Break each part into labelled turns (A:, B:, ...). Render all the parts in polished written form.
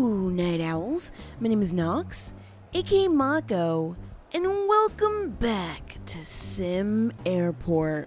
A: Hello, night owls. My name is Nox, aka Mako, and welcome back to SimAirport.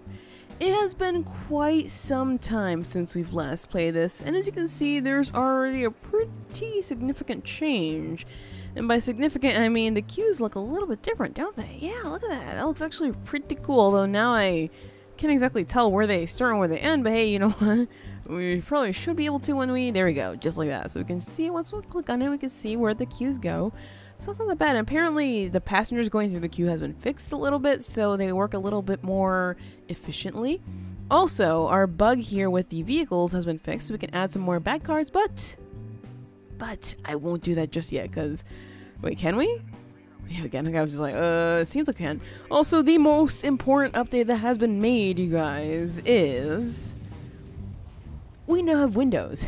A: It has been quite some time since we've last played this, and as you can see, there's already a pretty significant change. And by significant, I mean the queues look a little bit different, don't they? Yeah, look at that. That looks actually pretty cool, though now I can't exactly tell where they start and where they end, but hey, you know what? We probably should be able to when we... There we go, just like that. So we can see, once we click on it, we can see where the queues go. So it's not that bad. And apparently, the passengers going through the queue has been fixed a little bit, so they work a little bit more efficiently. Also, our bug here with the vehicles has been fixed, so we can add some more back cards, but I won't do that just yet, because... Wait, can we? Yeah, again, I was just like, it seems like we can. Also, the most important update that has been made, you guys, is... we now have windows.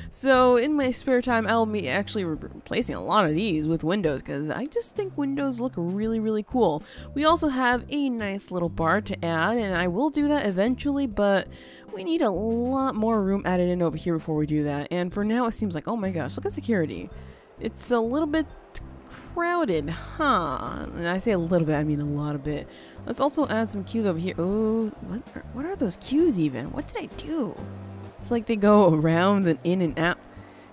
A: So in my spare time, I'll be actually replacing a lot of these with windows because I just think windows look really, really cool. We also have a nice little bar to add, and I will do that eventually, but we need a lot more room added in over here before we do that. And for now, it seems like, oh my gosh, look at security. It's a little bit crowded, huh? And I say a little bit, I mean a lot of it. Let's also add some queues over here. Oh, what are those queues even? What did I do? It's like they go around and in and out.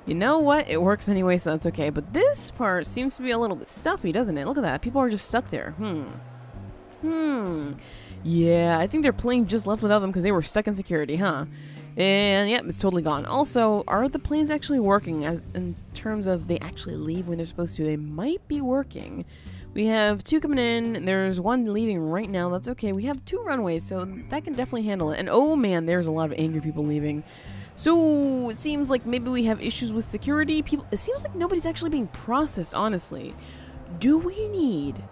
A: You know what? It works anyway, so that's okay. But this part seems to be a little bit stuffy, doesn't it? Look at that. People are just stuck there. Yeah, I think their plane just left without them because they were stuck in security, huh? And yep, it's totally gone. Also, are the planes actually working in terms of they actually leave when they're supposed to? They might be working. We have two coming in, there's one leaving right now, that's okay. We have two runways, so that can definitely handle it. And oh man, there's a lot of angry people leaving. So it seems like maybe we have issues with security. It seems like nobody's actually being processed, honestly. Do we need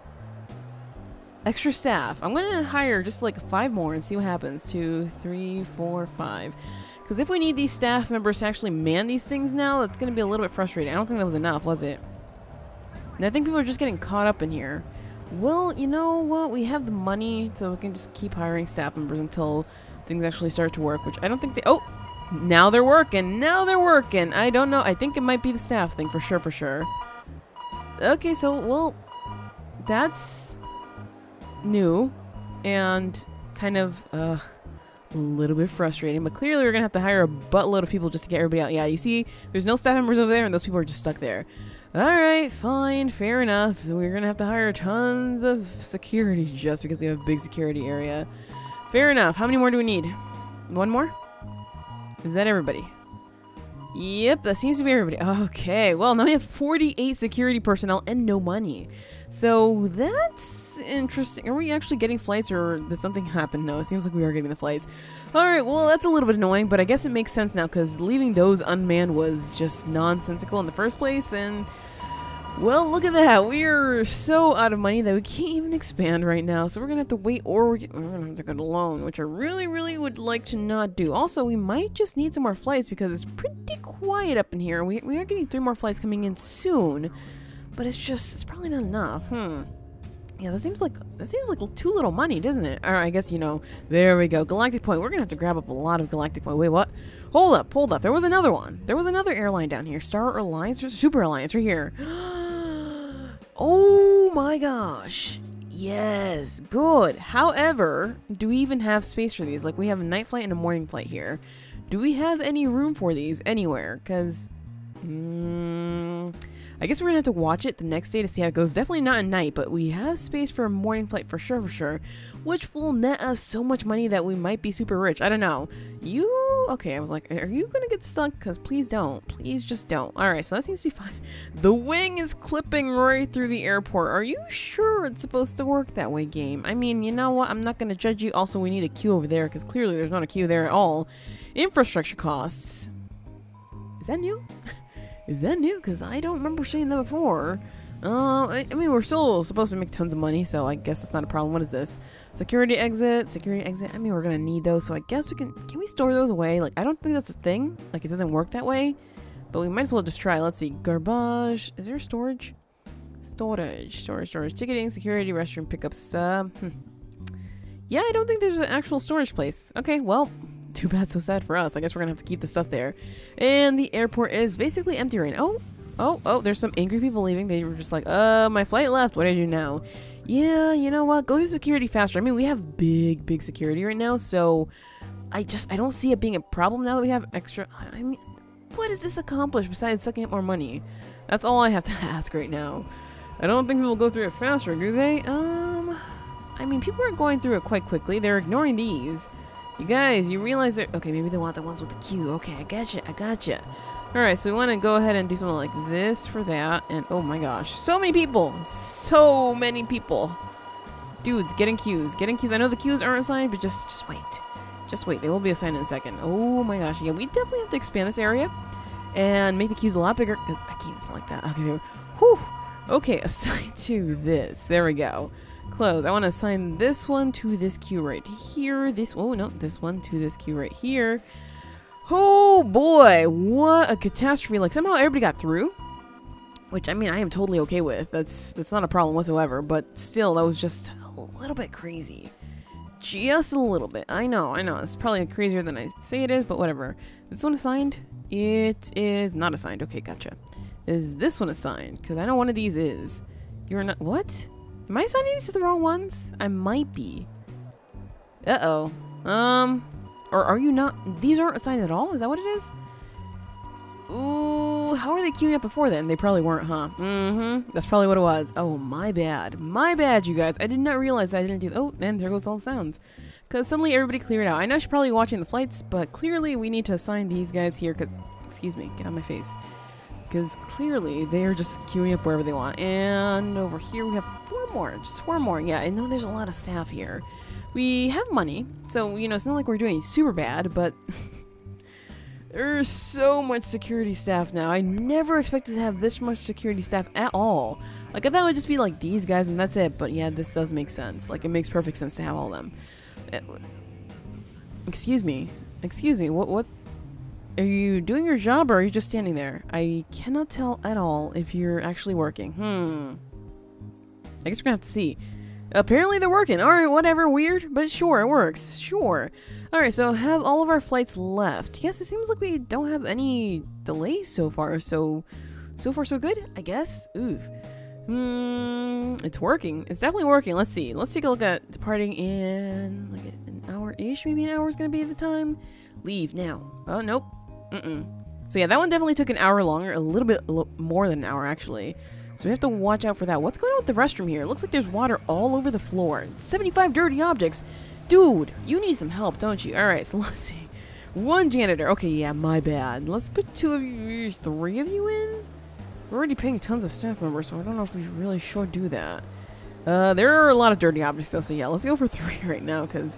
A: extra staff? I'm gonna hire just like 5 more and see what happens. 2, 3, 4, 5. Because if we need these staff members to actually man these things now, that's gonna be a little bit frustrating. I don't think that was enough, was it? And I think people are just getting caught up in here. Well, you know what? We have the money, so we can just keep hiring staff members until things actually start to work, which I don't think they... Oh! Now they're working! Now they're working! I don't know. I think it might be the staff thing for sure. Okay, so, well... That's... new. And kind of, a little bit frustrating. But clearly we're gonna have to hire a buttload of people just to get everybody out. Yeah, you see, there's no staff members over there, and those people are just stuck there. Alright, fine, fair enough. We're gonna have to hire tons of security just because we have a big security area. Fair enough. How many more do we need? One more? Is that everybody? Yep, that seems to be everybody. Okay, well, now we have 48 security personnel and no money. So that's interesting. Are we actually getting flights or did something happen? No, it seems like we are getting the flights. Alright, well, that's a little bit annoying, but I guess it makes sense now because leaving those unmanned was just nonsensical in the first place, and well, look at that. We are so out of money that we can't even expand right now, so we're gonna have to wait, or we're gonna have to get a loan, which I really, really would like to not do. Also, we might just need some more flights because it's pretty quiet up in here. We are getting 3 more flights coming in soon, but it's probably not enough. Yeah, that seems like too little money, doesn't it? Alright, I guess, you know, there we go. Galactic Point. We're gonna have to grab up a lot of Galactic Point. Wait, what? Hold up. There was another one. There was another airline down here. Star Alliance or Super Alliance right here. Oh my gosh. Yes, good. However, do we even have space for these? Like, we have a night flight and a morning flight here. Do we have any room for these anywhere? Because, I guess we're gonna have to watch it the next day to see how it goes. Definitely not at night, but we have space for a morning flight for sure, which will net us so much money that we might be super rich. I don't know. Okay, I was like, are you gonna get stuck? Because please don't. Please just don't. Alright, so that seems to be fine. The wing is clipping right through the airport. Are you sure it's supposed to work that way, game? I mean, you know what? I'm not gonna judge you. Also, we need a queue over there, because clearly there's not a queue there at all. Infrastructure costs. Is that new? Is that new? Because I don't remember seeing that before. I mean, we're still supposed to make tons of money, so I guess that's not a problem. What is this? Security exit. I mean, we're gonna need those, so I guess we can we store those away? Like, I don't think that's a thing. Like, it doesn't work that way, but we might as well just try. Let's see. Garbage. Is there storage? Storage. Ticketing, security, restroom, pickups. Yeah, I don't think there's an actual storage place. Okay, well, too bad, so sad for us. I guess we're gonna have to keep the stuff there. And the airport is basically empty right now. Oh, there's some angry people leaving. They were just like, my flight left. What do I do now? Yeah, you know what? Go through security faster. I mean, we have big security right now, so I don't see it being a problem now that we have extra. I mean, what does this accomplish besides sucking up more money? That's all I have to ask right now. I don't think people go through it faster, do they? I mean, people are going through it quite quickly. They're ignoring these. You guys, you realize that... Okay, maybe they want the ones with the queue. Okay, I gotcha. Alright, so we want to go ahead and do something like this for that. And oh my gosh, so many people! So many people! Dudes, get in queues. I know the queues aren't assigned, but just wait. Just wait. They will be assigned in a second. Oh my gosh, yeah, we definitely have to expand this area. And make the queues a lot bigger. I can't use it like that. Okay, there. Whew! Okay, assign to this. There we go. Close. I want to assign this one to this queue right here. This one to this queue right here. Oh boy, what a catastrophe. Like, somehow everybody got through. Which, I mean, I am totally okay with. That's not a problem whatsoever. But still, that was just a little bit crazy. Just a little bit. I know. It's probably crazier than I say it is, but whatever. Is this one assigned? It is not assigned. Okay, gotcha. Is this one assigned? Because I know one of these is. You're not... What? Am I assigning these to the wrong ones? I might be. Uh-oh. Or are you not? These aren't assigned at all? Is that what it is? Ooh, how are they queuing up before then? They probably weren't, huh? Mm-hmm. That's probably what it was. Oh, my bad. My bad, you guys. I did not realize I didn't do... Oh, and there goes all the sounds. Because suddenly everybody cleared out. I know she's probably watching the flights, but clearly we need to assign these guys here because... Excuse me. Get out of my face. Because clearly they're just queuing up wherever they want. And over here we have 4 more. Just 4 more. Yeah, I know there's a lot of staff here. We have money, so, you know, it's not like we're doing super bad, but there's so much security staff now. I never expected to have this much security staff at all. Like, I thought it would just be like these guys and that's it, but yeah, this does make sense. Like, it makes perfect sense to have all of them. Excuse me, what? Are you doing your job or are you just standing there? I cannot tell at all if you're actually working. I guess we're gonna have to see. Apparently they're working. Alright, whatever. Weird, but sure, it works. Sure. Alright, so have all of our flights left. Yes, it seems like we don't have any delays so far. So far so good, I guess. Oof. It's working. It's definitely working. Let's see. Let's take a look at departing in like an hour-ish. Maybe an hour is going to be the time. Leave now. Oh, nope. So yeah, that one definitely took an hour longer. A little bit more than an hour, actually. So we have to watch out for that. What's going on with the restroom here? It looks like there's water all over the floor. 75 dirty objects. Dude, you need some help, don't you? Alright, so let's see. 1 janitor. Okay, yeah, my bad. Let's put 2 of you, 3 of you in? We're already paying tons of staff members, so I don't know if we really should do that. There are a lot of dirty objects, though, so yeah, let's go for 3 right now, because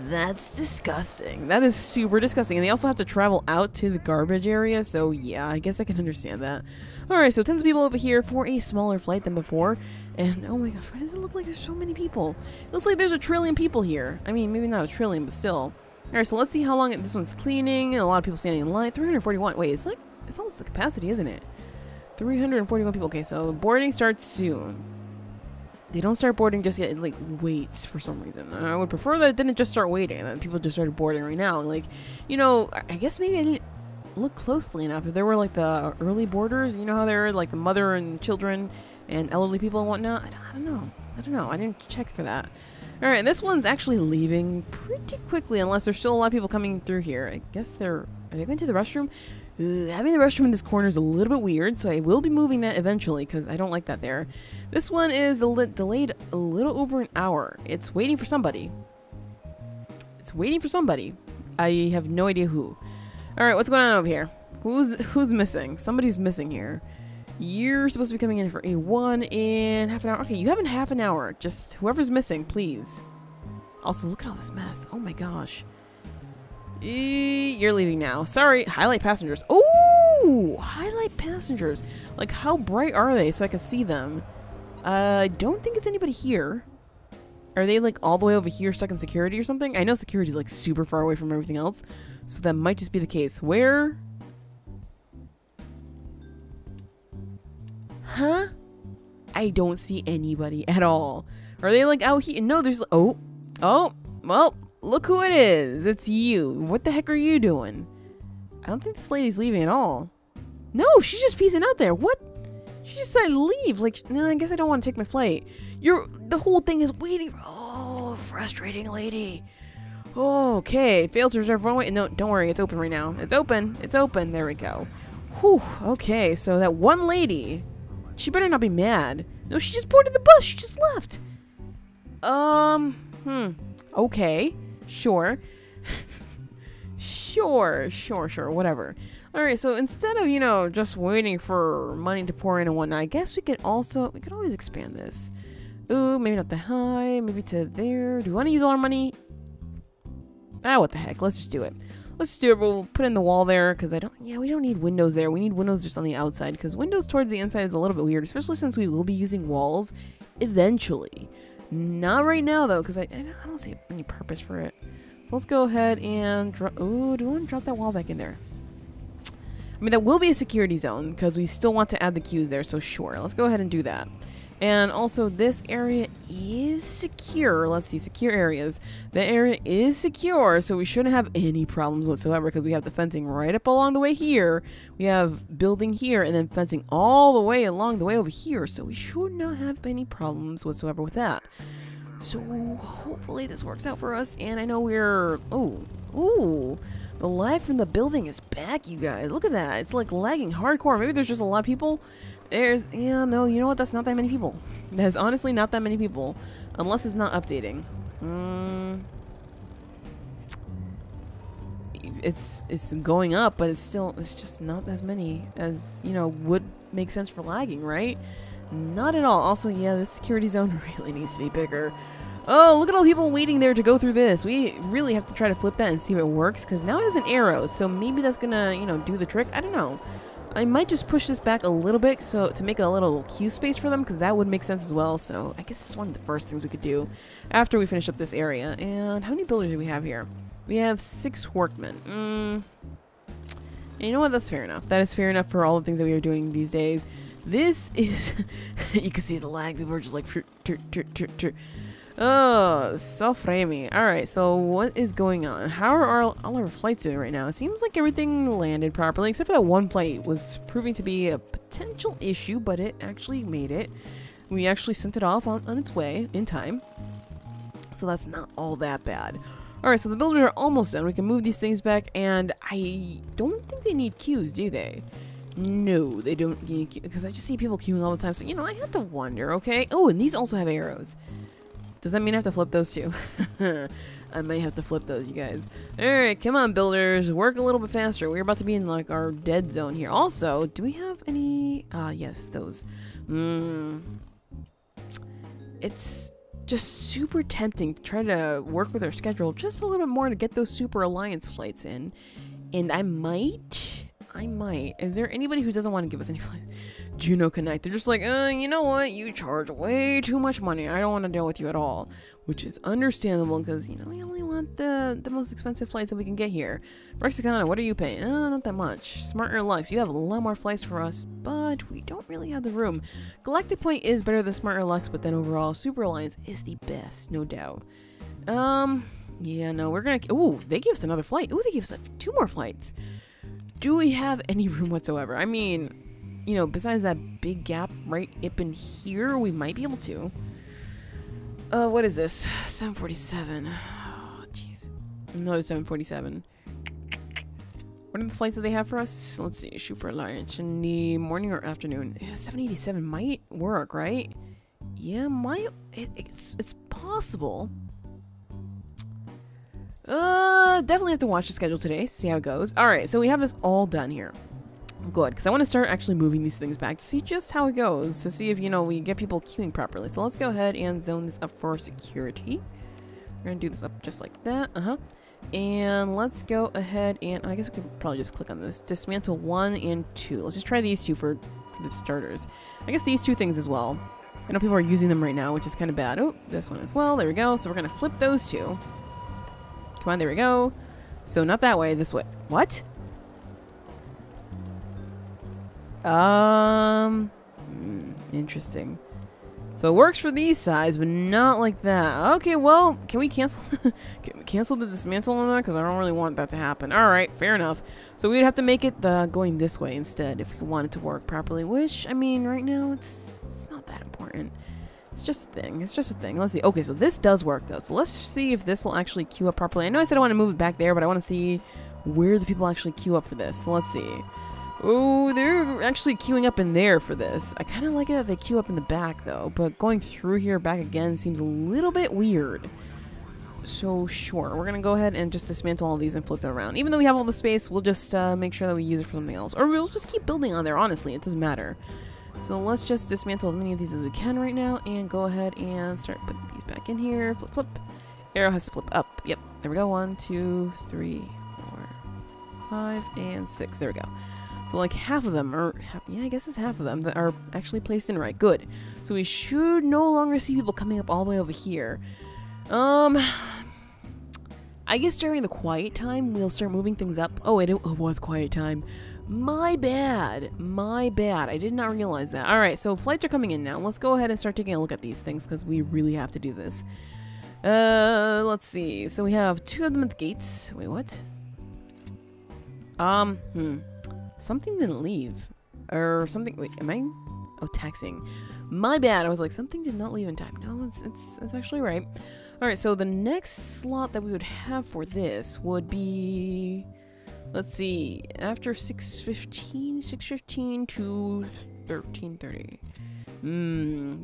A: that's disgusting. That is super disgusting. And they also have to travel out to the garbage area, so yeah, I guess I can understand that. Alright, so tons of people over here for a smaller flight than before. And oh my gosh, why does it look like there's so many people? It looks like there's 1 trillion people here. I mean, maybe not 1 trillion, but still. Alright, so let's see how long this one's cleaning. A lot of people standing in line. 341. Wait, it's almost the capacity, isn't it? 341 people. Okay, so boarding starts soon. They don't start boarding just yet. It like waits for some reason. I would prefer that it didn't just start waiting. That people just started boarding right now. Like, you know, I guess maybe I didn't look closely enough. If there were like the early boarders, you know how there are like the mother and children and elderly people and whatnot. I don't know. I didn't check for that. All right, this one's actually leaving pretty quickly unless there's still a lot of people coming through here. I guess are they going to the restroom? Having the restroom in this corner is a little bit weird, so I will be moving that eventually because I don't like that there. This one is delayed a little over an hour. It's waiting for somebody. I have no idea who. Alright, what's going on over here? Who's missing? Somebody's missing here. You're supposed to be coming in for a 1 in half an hour. Okay, you have in half an hour. Just whoever's missing, please. Also, look at all this mess. Oh my gosh. You're leaving now. Sorry. Highlight passengers. Oh, highlight passengers. Like, how bright are they so I can see them? I don't think it's anybody here. Are they like all the way over here stuck in security or something? I know security is like super far away from everything else, so that might just be the case. Where? Huh? I don't see anybody at all. Are they like out here? No, there's... Oh, well, Look who it is. It's you. What the heck are you doing? I don't think this lady's leaving at all. No, she's just peacing out there. What? She just said leave. Like, no, I guess I don't want to take my flight. The whole thing is waiting. Oh, frustrating lady. Oh, okay. Failed to reserve runway. No, don't worry. It's open right now. It's open. It's open. There we go. Whew. Okay, so that one lady, she better not be mad. No, she just boarded the bus. She just left. Okay. Sure. Sure. Whatever. Alright, so instead of, you know, just waiting for money to pour in and whatnot, I guess we could always expand this. Ooh, maybe not that high, maybe to there. Do we want to use all our money? Ah, what the heck, let's just do it. We'll put in the wall there, because we don't need windows there. We need windows just on the outside, because windows towards the inside is a little bit weird, especially since we will be using walls eventually. Not right now, though, because I don't see any purpose for it. So let's go ahead and drop, ooh, do we want to drop that wall back in there? I mean, that will be a security zone because we still want to add the queues there, so sure. Let's go ahead and do that. And also, this area is secure. Let's see, secure areas. The area is secure, so we shouldn't have any problems whatsoever because we have the fencing right up along the way here. We have building here and then fencing all the way along the way over here, so we should not have any problems whatsoever with that. So, hopefully this works out for us. And I know we're... Ooh. The lag from the building is back, you guys. Look at that. It's like lagging hardcore. Maybe there's just a lot of people. Yeah, no, you know what? That's not that many people. That is honestly not that many people. Unless it's not updating. It's going up, but it's just not as many as, you know, would make sense for lagging, right? Not at all. Also, yeah, this security zone really needs to be bigger. Oh, look at all the people waiting there to go through this. We really have to try to flip that and see if it works, because now it has an arrow, so maybe that's gonna, you know, do the trick. I don't know. I might just push this back a little bit so to make a little queue space for them, because that would make sense as well. So I guess it's one of the first things we could do after we finish up this area. And how many builders do we have here? We have 6 workmen. And you know what? That's fair enough. That is fair enough for all the things that we are doing these days. This is... you can see the lag. People are just like... Oh, so framey. Alright, so what is going on? How are all our flights doing right now? It seems like everything landed properly, except for that one flight was proving to be a potential issue, but it actually made it. We actually sent it off on its way in time. So that's not all that bad. Alright, so the builders are almost done. We can move these things back, and I don't think they need queues, do they? No, they don't need queues, because I just see people queuing all the time, so, you know, I have to wonder, okay? Oh, and these also have arrows. Does that mean I have to flip those too? I may have to flip those, you guys. Alright, come on, builders. Work a little bit faster. We're about to be in, like, our dead zone here. Also, do we have any... yes, those. It's just super tempting to try to work with our schedule just a little bit more to get those Super Alliance flights in. And I might... Is there anybody who doesn't want to give us any flights? Juno Connect. They're just like, you know what? You charge way too much money. I don't want to deal with you at all. Which is understandable because, you know, we only want the most expensive flights that we can get here. Rexicana, what are you paying? Not that much. Smart Air Lux, you have a lot more flights for us, but we don't really have the room. Galactic Point is better than Smart Air Lux, but then overall, Super Alliance is the best, no doubt. Yeah, no, we're gonna... Ooh, they give us another flight. Ooh, they give us 2 more flights. Do we have any room whatsoever? I mean, you know, besides that big gap right up in here, we might be able to. What is this? 747. Oh, jeez. Another 747. What are the flights that they have for us? Let's see. Super Alliance in the morning or afternoon. Yeah, 787 might work, right? Yeah, it's possible. Definitely have to watch the schedule today, see how it goes. Alright, so we have this all done here. Good, because I want to start actually moving these things back to see just how it goes, to see if, you know, we get people queuing properly. So let's go ahead and zone this up for security. We're going to do this up just like that. And let's go ahead and, I guess we could probably just click on this. Dismantle 1 and 2. Let's just try these 2 for the starters. I guess these 2 things as well. I know people are using them right now, which is kind of bad. Oh, this one as well. There we go. So we're going to flip those 2. Come on, there we go. So not that way, this way. What? Interesting. So it works for these sides, but not like that. Okay, well, can we cancel can we cancel the dismantle on that? Because I don't really want that to happen. Alright, fair enough. So we'd have to make it going this way instead if we want it to work properly, which, I mean, right now, it's not that important. It's just a thing. It's just a thing. Let's see. Okay, so this does work, though. So let's see if this will actually queue up properly. I know I said I want to move it back there, but I want to see where the people actually queue up for this. So let's see. Oh, they're actually queuing up in there for this. I kind of like it that they queue up in the back, though. But going through here back again seems a little bit weird. So, sure. We're going to go ahead and just dismantle all these and flip them around. Even though we have all the space, we'll just make sure that we use it for something else. Or we'll just keep building on there, honestly. It doesn't matter. So let's just dismantle as many of these as we can right now. And go ahead and start putting these back in here. Flip, flip. Arrow has to flip up. Yep. There we go. 1, 2, 3, 4, 5, and 6. There we go. So like half of them are, yeah, I guess it's half of them that are actually placed in right. Good. So we should no longer see people coming up all the way over here. I guess during the quiet time, we'll start moving things up. Oh, it was quiet time. My bad. My bad. I did not realize that. Alright, so flights are coming in now. Let's go ahead and start taking a look at these things because we really have to do this. Let's see. So we have 2 of them at the gates. Wait, what? Something didn't leave. Or something. Wait, am I? Oh, taxing. My bad. I was like, something did not leave in time. No, it's actually right. Alright, so the next slot that we would have for this would be. Let's see. After 6:15 to 13:30.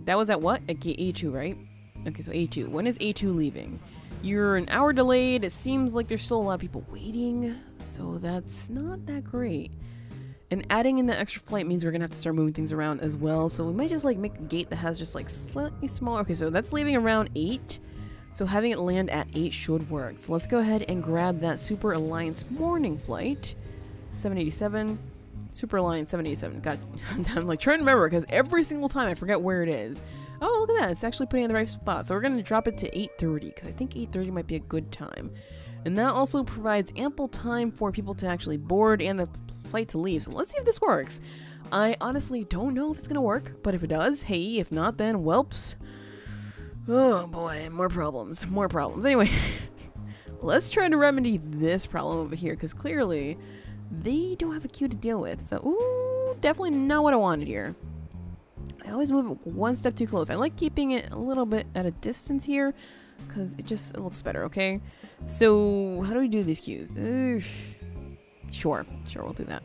A: That was at what? At gate A2, right? Okay, so A2. When is A2 leaving? You're an hour delayed. It seems like there's still a lot of people waiting. So that's not that great. And adding in the extra flight means we're gonna have to start moving things around as well. So we might just like make a gate that has just like slightly smaller. Okay, so that's leaving around 8. So having it land at 8 should work. So let's go ahead and grab that Super Alliance morning flight. 787. Super Alliance 787. God, I'm like trying to remember because every single time I forget where it is. Oh, look at that. It's actually putting it in the right spot. So we're going to drop it to 8:30 because I think 8:30 might be a good time. And that also provides ample time for people to actually board and the flight to leave. So let's see if this works. I honestly don't know if it's going to work, but if it does, hey, if not, then whelps. Oh boy, more problems. More problems. Anyway, let's try to remedy this problem over here because clearly they don't have a queue to deal with. So, ooh, definitely not what I wanted here. I always move it one step too close. I like keeping it a little bit at a distance here because it looks better, okay? So, how do we do these queues? Sure, we'll do that.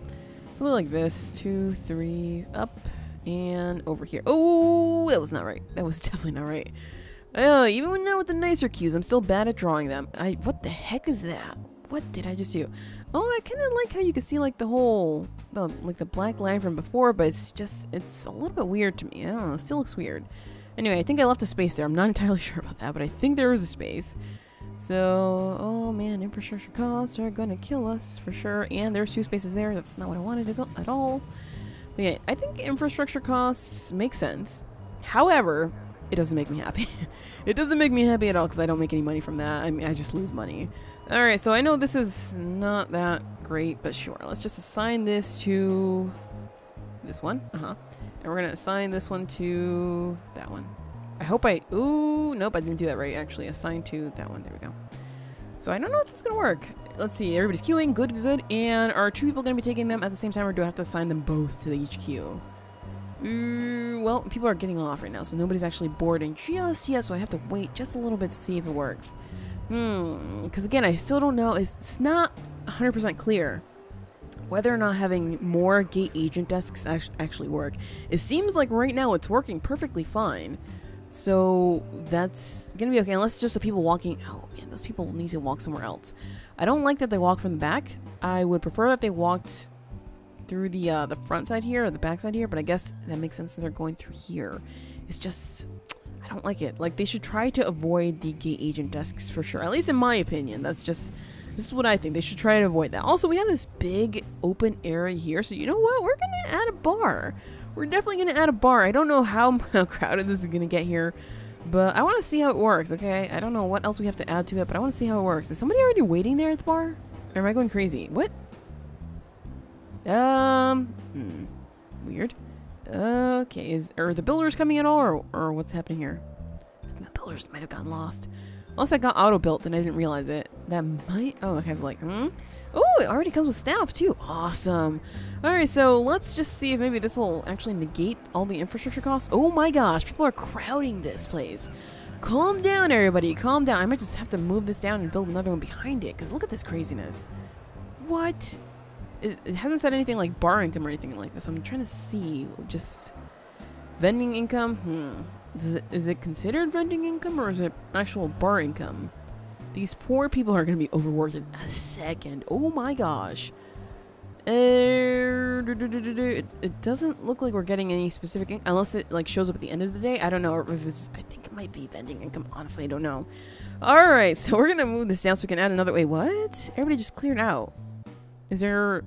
A: Something like this. 2, 3, up, and over here. Oh, that was not right. That was definitely not right. Even now with the nicer queues, I'm still bad at drawing them. What the heck is that? What did I just do? Oh, I kind of like how you can see like the whole, like the black line from before, but it's a little bit weird to me. I don't know, it still looks weird. Anyway, I think I left a space there. I'm not entirely sure about that, but I think there is a space. So, oh man, infrastructure costs are gonna kill us for sure. And there's 2 spaces there. That's not what I wanted to go at all. But yeah, I think infrastructure costs make sense. However, it doesn't make me happy. It doesn't make me happy at all because I don't make any money from that. I mean, I just lose money. Alright, so I know this is not that great, but sure. Let's just assign this to this one. And we're going to assign this one to that one. I hope ooh, nope, I didn't do that right, actually. Assign to that one. There we go. So I don't know if it's going to work. Let's see. Everybody's queuing. Good, good, good. And are 2 people going to be taking them at the same time, or do I have to assign them both to each queue? Well, people are getting off right now, so nobody's actually boarding just yet, so I have to wait just a little bit to see if it works. Because again, I still don't know. It's not 100% clear whether or not having more gate agent desks actually work. It seems like right now it's working perfectly fine. So that's gonna be okay, unless it's just the people walking. Oh man, those people need to walk somewhere else. I don't like that they walk from the back. I would prefer that they walked through the front side here or the back side here, but I guess that makes sense since they're going through here. It's just, I don't like it. Like, they should try to avoid the gate agent desks for sure, at least in my opinion. This is what I think. They should try to avoid that. Also, we have this big open area here, so you know what? We're gonna add a bar. We're definitely gonna add a bar. I don't know how crowded this is gonna get here, but I want to see how it works, okay? I don't know what else we have to add to it, but I want to see how it works. Is somebody already waiting there at the bar? Or am I going crazy? What? Weird. Okay, are the builders coming at all, or what's happening here? I think the builders might have gotten lost. Unless I got auto-built and I didn't realize it. That might... Oh, okay, I was like, Oh, it already comes with staff, too. Awesome. Alright, so let's just see if maybe this will actually negate all the infrastructure costs. Oh my gosh, people are crowding this place. Calm down, everybody. Calm down. I might just have to move this down and build another one behind it, because look at this craziness. What? It hasn't said anything like bar income or anything like this. I'm trying to see. Just... Vending income? Is it considered vending income, or is it actual bar income? These poor people are going to be overworked in a second. Oh my gosh. It doesn't look like we're getting any specific unless it like shows up at the end of the day. I don't know if it's... I think it might be vending income. Honestly, I don't know. Alright, so we're going to move this down so we can add another... Wait, what? Everybody just cleared out. Is there...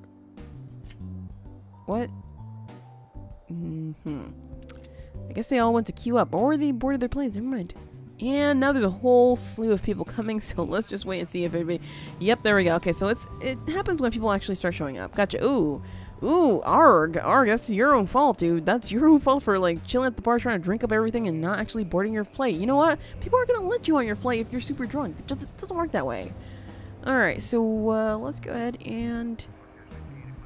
A: What? I guess they all went to queue up. Or they boarded their planes. Never mind. And now there's a whole slew of people coming, so let's just wait and see if everybody... Yep, there we go. Okay, so it happens when people actually start showing up. Gotcha. Ooh, arg, that's your own fault, dude. That's your own fault for, like, chilling at the bar trying to drink up everything and not actually boarding your flight. You know what? People aren't going to let you on your flight if you're super drunk. It doesn't work that way. Alright, so let's go ahead and...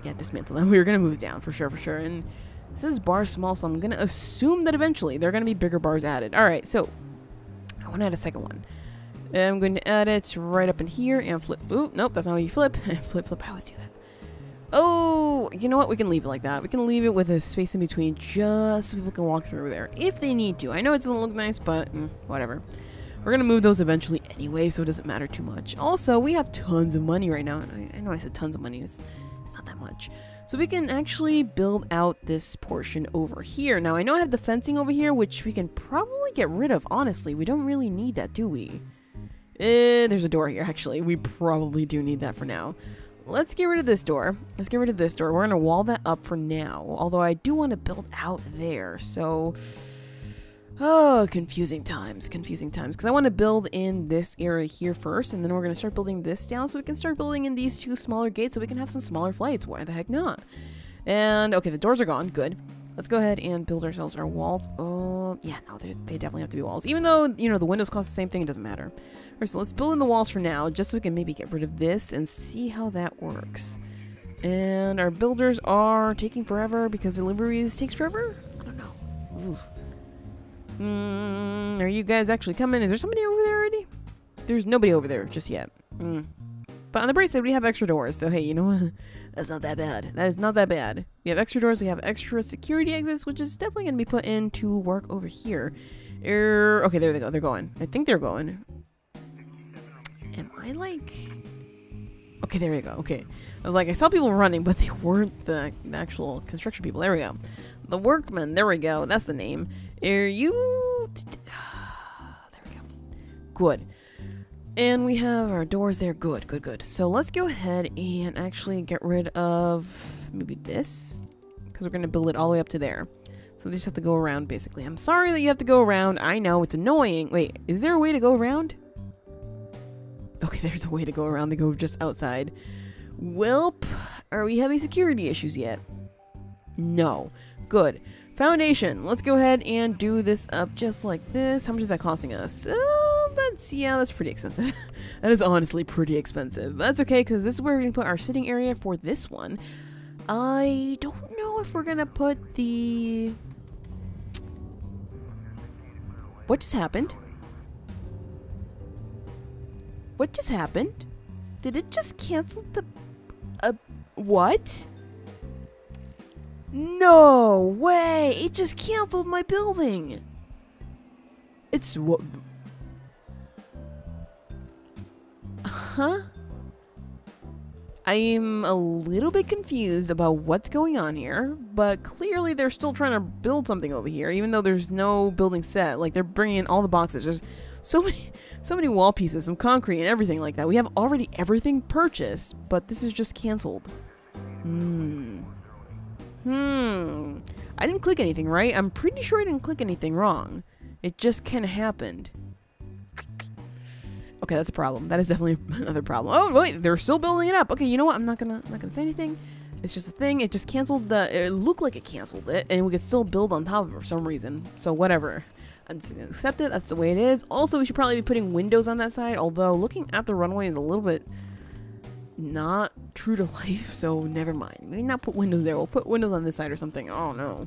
A: Yeah, dismantle them. We were going to move it down, for sure. And this is bar small, so I'm going to assume that eventually there are going to be bigger bars added. Alright, so... I want to add a second one. I'm going to add it right up in here and flip. Ooh, nope, that's not how you flip. flip. I always do that. Oh, you know what? We can leave it like that. We can leave it with a space in between just so people can walk through there if they need to. I know it doesn't look nice, but whatever. We're going to move those eventually anyway, so it doesn't matter too much. Also, we have tons of money right now. I know I said tons of money. It's not that much. So we can actually build out this portion over here. Now, I know I have the fencing over here, which we can probably get rid of, honestly. We don't really need that, do we? There's a door here, actually. We probably do need that for now. Let's get rid of this door. We're going to wall that up for now. Although I do want to build out there, so... Oh, confusing times. Because I want to build in this area here first, and then we're going to start building this down so we can start building in these two smaller gates so we can have some smaller flights. Why the heck not? And, okay, the doors are gone. Good. Let's go ahead and build ourselves our walls. Oh, yeah, no, they definitely have to be walls. Even though, you know, the windows cost the same thing, it doesn't matter. All right, so let's build in the walls for now, just so we can maybe get rid of this and see how that works. And our builders are taking forever because deliveries takes forever? I don't know. Oof. Are you guys actually coming? Is there somebody over there already? There's nobody over there just yet. But on the bracelet, we have extra doors. So, hey, you know what? That's not that bad. That is not that bad. We have extra doors. We have extra security exits, which is definitely going to be put into work over here. Okay, there they go. They're going. I think they're going. Am I like... Okay, there we go. Okay. I was like, I saw people running, but they weren't the actual construction people. There we go. The workmen. There we go. That's the name. Are you... There we go. Good. And we have our doors there. Good. So let's go ahead and actually get rid of maybe this. Because we're going to build it all the way up to there. So they just have to go around, basically. I'm sorry that you have to go around. I know, it's annoying. Wait, is there a way to go around? Okay, there's a way to go around. They go just outside. Welp, are we having security issues yet? No. Good. Foundation. Let's go ahead and do this up just like this. How much is that costing us? That's pretty expensive. That is honestly pretty expensive. That's okay, because this is where we're going to put our sitting area for this one. I don't know if we're going to put the... What just happened? What just happened? Did it just cancel the... what? No way! It just canceled my building! It's what? Huh? I'm a little bit confused about what's going on here, but clearly they're still trying to build something over here, even though there's no building set. Like, they're bringing in all the boxes. There's so many wall pieces, some concrete and everything like that. We have already everything purchased, but this is just canceled. I didn't click anything, right? I'm pretty sure I didn't click anything wrong. It just kind of happened. Okay, that's a problem. That is definitely another problem. Oh, wait, they're still building it up. Okay, you know what? I'm not gonna say anything. It's just a thing. It just canceled it looked like it canceled it, and we could still build on top of it for some reason. So whatever. I'm just gonna accept it. That's the way it is. Also, we should probably be putting windows on that side, although looking at the runway is a little bit not true to life, so never mind. Maybe not put windows there. We'll put windows on this side or something. Oh no.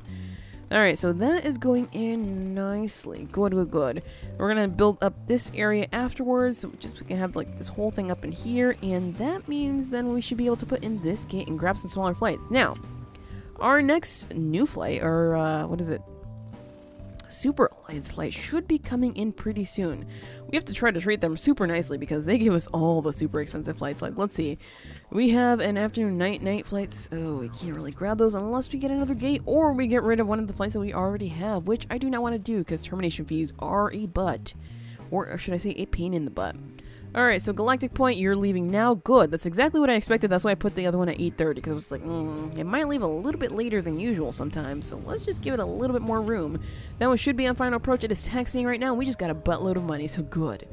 A: Alright, so that is going in nicely. Good, good, good. We're gonna build up this area afterwards, so just we can have like this whole thing up in here, and that means then we should be able to put in this gate and grab some smaller flights. Now, our next new flight, or what is it? Super Alliance flight should be coming in pretty soon. We have to try to treat them super nicely because they give us all the super expensive flights. Like, let's see. We have an afternoon night flights. Oh, we can't really grab those unless we get another gate or we get rid of one of the flights that we already have, which I do not want to do because termination fees are a butt. Or should I say a pain in the butt. Alright, so Galactic Point, you're leaving now. Good. That's exactly what I expected. That's why I put the other one at 8:30, because I was like, it might leave a little bit later than usual sometimes, so let's just give it a little bit more room. That one should be on final approach. It is taxiing right now, and we just got a buttload of money, so good.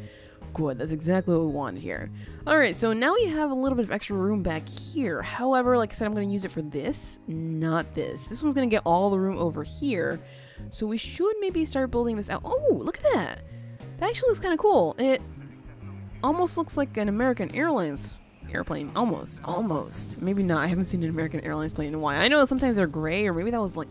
A: Good. That's exactly what we wanted here. Alright, so now you have a little bit of extra room back here. However, like I said, I'm going to use it for this, not this. This one's going to get all the room over here, so we should maybe start building this out. Oh, look at that! That actually looks kind of cool. It almost looks like an American Airlines airplane. Almost. Maybe not. I haven't seen an American Airlines plane in a while. I know sometimes they're gray, or maybe that was like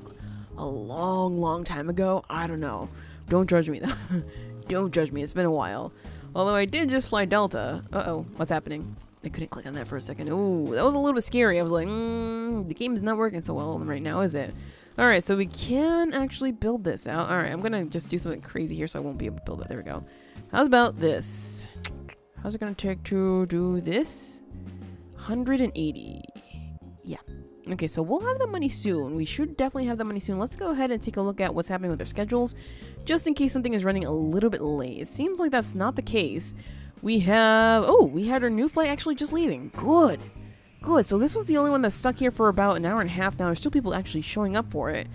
A: a long time ago. I don't know. Don't judge me though. Don't judge me. It's been a while. Although I did just fly Delta. Uh-oh. What's happening? I couldn't click on that for a second. Ooh, that was a little bit scary. I was like, the game's not working so well right now, is it? Alright, so we can actually build this out. Alright, I'm gonna just do something crazy here so I won't be able to build it. There we go. How's about this? How's it gonna take to do this? 180. Yeah. Okay, so we'll have the money soon. We should definitely have the money soon. Let's go ahead and take a look at what's happening with their schedules, just in case something is running a little bit late. It seems like that's not the case. We have... Oh, we had our new flight actually just leaving. Good. Good. So this was the only one that's stuck here for about an hour and a half now. There's still people actually showing up for it.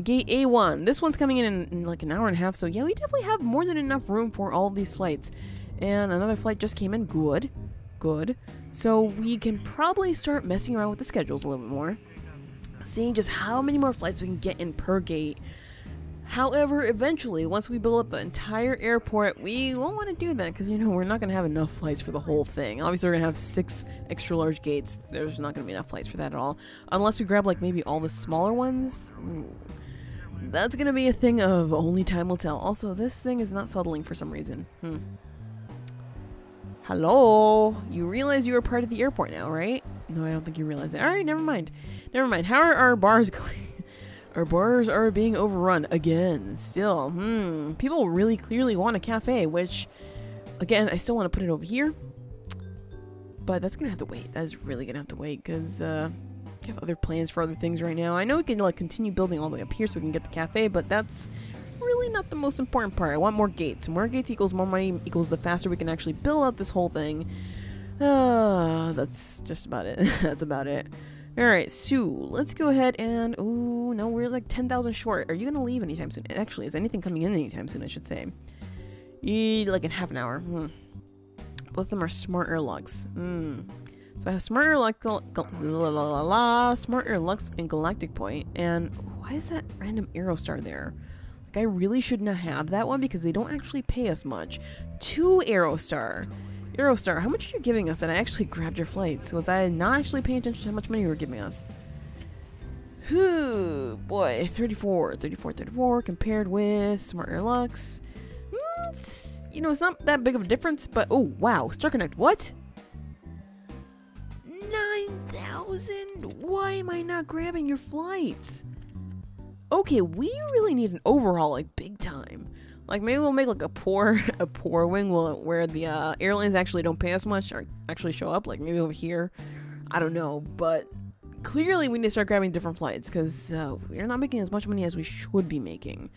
A: Gate A1. This one's coming in like an hour and a half. So yeah, we definitely have more than enough room for all of these flights. And another flight just came in. Good. Good. So we can probably start messing around with the schedules a little bit more. Seeing just how many more flights we can get in per gate. However, eventually, once we build up the entire airport, we won't want to do that because, you know, we're not going to have enough flights for the whole thing. Obviously, we're going to have 6 extra large gates. There's not going to be enough flights for that at all. Unless we grab, like, maybe all the smaller ones. Ooh. That's going to be a thing of only time will tell. Also, this thing is not settling for some reason. Hello? You realize you are part of the airport now, right? No, I don't think you realize it. Alright, never mind. Never mind. How are our bars going? Our bars are being overrun again. Still, people really clearly want a cafe, which, again, I still want to put it over here. But that's going to have to wait. That is really going to have to wait because we have other plans for other things right now. I know we can like continue building all the way up here so we can get the cafe, but that's really not the most important part. I want more gates. More gates equals more money equals the faster we can actually build out this whole thing. That's just about it. That's about it. Alright, so let's go ahead and... Oh, no, we're like 10,000 short. Are you going to leave anytime soon? Actually, is anything coming in anytime soon, I should say? Like in half an hour. Both of them are smart airlocks. So I have smart airlocks and Galactic Point. And why is that random Aerostar there? Like, I really should not have that one because they don't actually pay us much. 2 Aerostar. Aerostar, how much are you giving us that I actually grabbed your flights? Was I not actually paying attention to how much money you were giving us? Whew, boy, 34 compared with Smart Airlocks. You know, it's not that big of a difference, but oh, wow, Star Connect, what? 9,000? Why am I not grabbing your flights? Okay, we really need an overhaul, like, big time. Like, maybe we'll make, like, a poor wing where the airlines actually don't pay us much or actually show up. Like, maybe over here. I don't know. But clearly we need to start grabbing different flights because we're not making as much money as we should be making.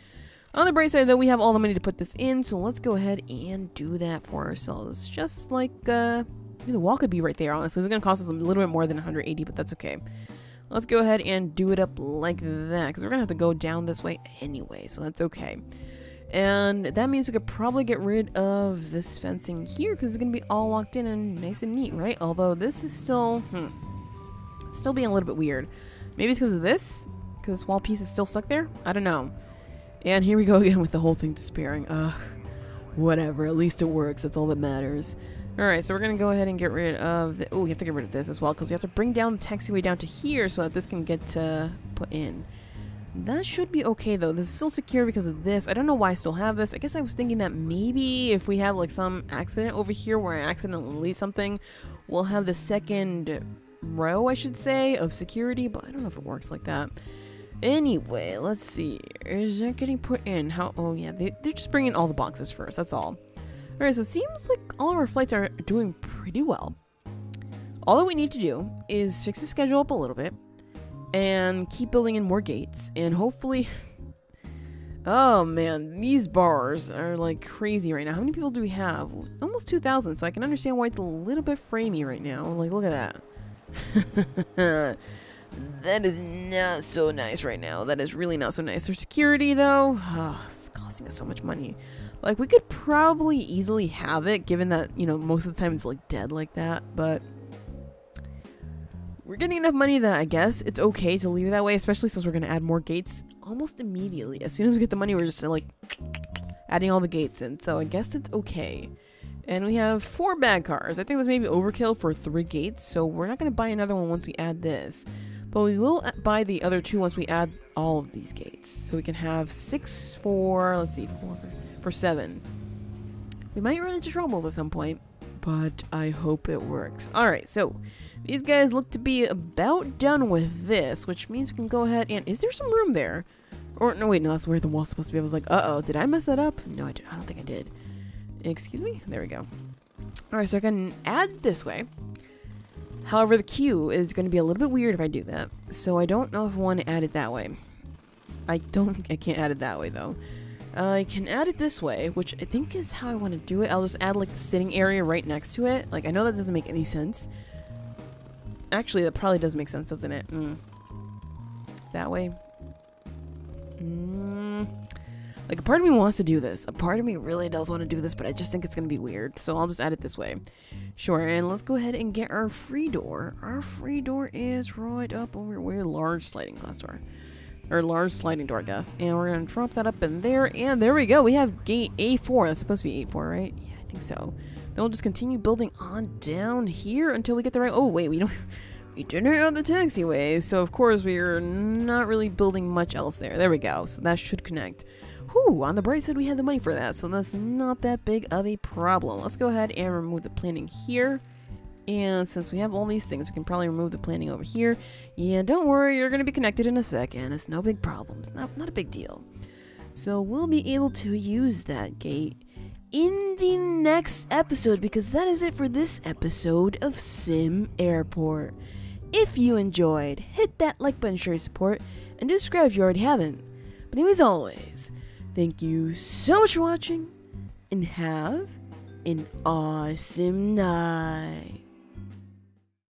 A: On the bright side, though, we have all the money to put this in. So let's go ahead and do that for ourselves. Just like, the wall could be right there, honestly. It's going to cost us a little bit more than 180, but that's okay. Let's go ahead and do it up like that because we're going to have to go down this way anyway. So that's okay. And that means we could probably get rid of this fencing here because it's going to be all locked in and nice and neat, right? Although this is still, Still being a little bit weird. Maybe it's because of this? Because this wall piece is still stuck there? I don't know. And here we go again with the whole thing disappearing. Ugh. Whatever. At least it works. That's all that matters. Alright, so we're going to go ahead and get rid of the... Oh, we have to get rid of this as well, because we have to bring down the taxiway down to here so that this can get put in. That should be okay, though. This is still secure because of this. I don't know why I still have this. I guess I was thinking that maybe if we have, like, some accident over here where I accidentally leave something, we'll have the second row, I should say, of security, but I don't know if it works like that. Anyway, let's see. Is that getting put in? How? Oh, yeah, they're just bringing all the boxes first. That's all. Alright, so it seems like all of our flights are doing pretty well. All that we need to do is fix the schedule up a little bit and keep building in more gates, and hopefully... Oh man, these bars are like crazy right now. How many people do we have? Almost 2,000, so I can understand why it's a little bit framey right now. Like, look at that. That is not so nice right now. That is really not so nice. Their security, though, it's costing us so much money. Like, we could probably easily have it, given that, you know, most of the time it's, like, dead like that, but... We're getting enough money that I guess it's okay to leave it that way, especially since we're going to add more gates almost immediately. As soon as we get the money, we're just, like, adding all the gates in, so I guess it's okay. And we have 4 bag cars. I think that's maybe overkill for 3 gates, so we're not going to buy another one once we add this. But we will buy the other 2 once we add all of these gates. So we can have 6 for, let's see, 4 for 7. We might run into troubles at some point, but I hope it works. Alright, so these guys look to be about done with this, which means we can go ahead and... Is there some room there? Or, no, wait, no, that's where the wall's supposed to be. I was like, uh-oh, did I mess that up? No, I don't think I did. Excuse me? There we go. Alright, so I can add this way. However, the queue is going to be a little bit weird if I do that. So I don't know if I want to add it that way. I don't think I can't add it that way, though. I can add it this way, which I think is how I want to do it. I'll just add, like, the sitting area right next to it. Like, I know that doesn't make any sense. Actually, that probably does make sense, doesn't it? That way. Like, a part of me wants to do this. A part of me really does want to do this, but I just think it's going to be weird. So I'll just add it this way. Sure, and let's go ahead and get our free door. Our free door is right up over where large sliding glass door. Or large sliding door, I guess. And we're going to drop that up in there. And there we go. We have gate A4. That's supposed to be A4, right? Yeah, I think so. Then we'll just continue building on down here until we get the right... Oh, wait, we didn't have the taxiway. So, of course, we're not really building much else there. There we go. So that should connect. Whew, on the bright side, we had the money for that. So that's not that big of a problem. Let's go ahead and remove the planning here. And since we have all these things, we can probably remove the planning over here. Yeah, don't worry, you're going to be connected in a second. It's no big problem. It's not a big deal. So we'll be able to use that gate in the next episode, because that is it for this episode of SimAirport. If you enjoyed, hit that like button, show your support, and do subscribe if you already haven't. But anyways, always, thank you so much for watching, and have an awesome night.